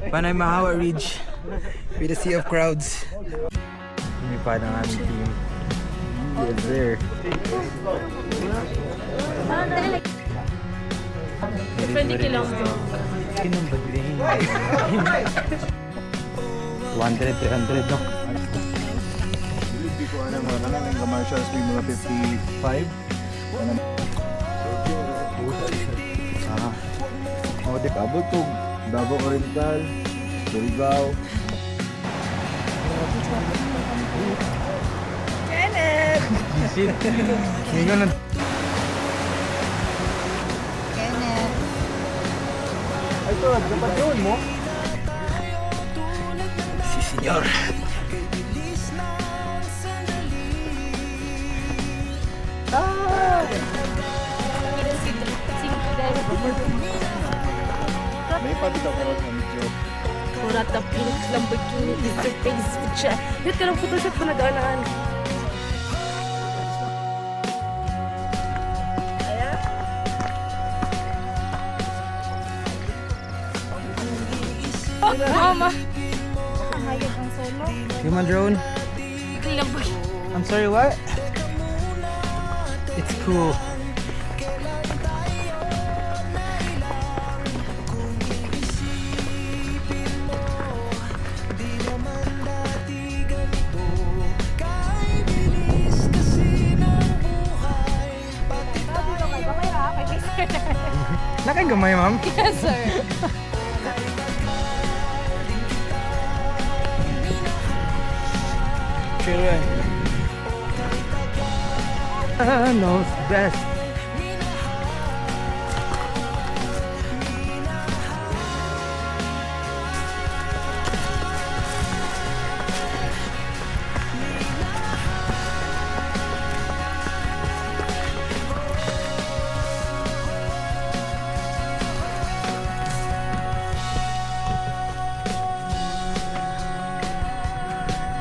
Panay Mahawa Ridge with a sea of crowds. Lumipad ang aming team. Yes, sir. Friendly kilometer. Kinong badling. 200, 300, no? Hindi ko alam ng commercials may mga 55. Di kabot to Davao Oriental, Surigao. Kenneth! Shit. Ngayon na. Kenneth! Ay to, dapat yun mo? Si Senyor. May pabitaw ko rin ng medyo. Kurat na pink Lamborghini is the face siya. Yun ka lang photoshoot ko na daanan. Oh, mama! Hayag ang solo. Human drone. Lamborghini. I'm sorry, what? It's cool. Nakagamay, ma'am? Yes, sir. Sure. Knows best.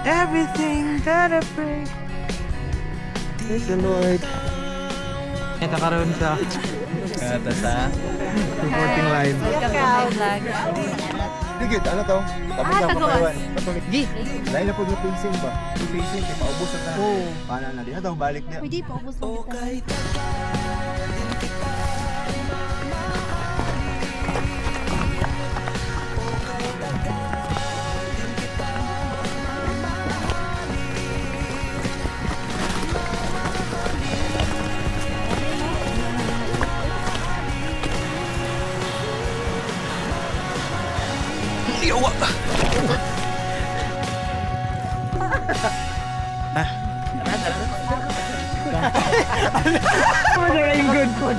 Everything that I pray is the Lord. Ito karoon sa kata sa reporting line. Welcome to my vlog. Digit, ano to? Kami lang tagawas. papaiwan. Patuloy. Gi! Dahil na po yung pacing ba? Yung pacing, kaya maubos na. Oo. Paano na? Di na daw, balik niya. Pwede pa, ubos mo kita. Yawa! Magaling good food.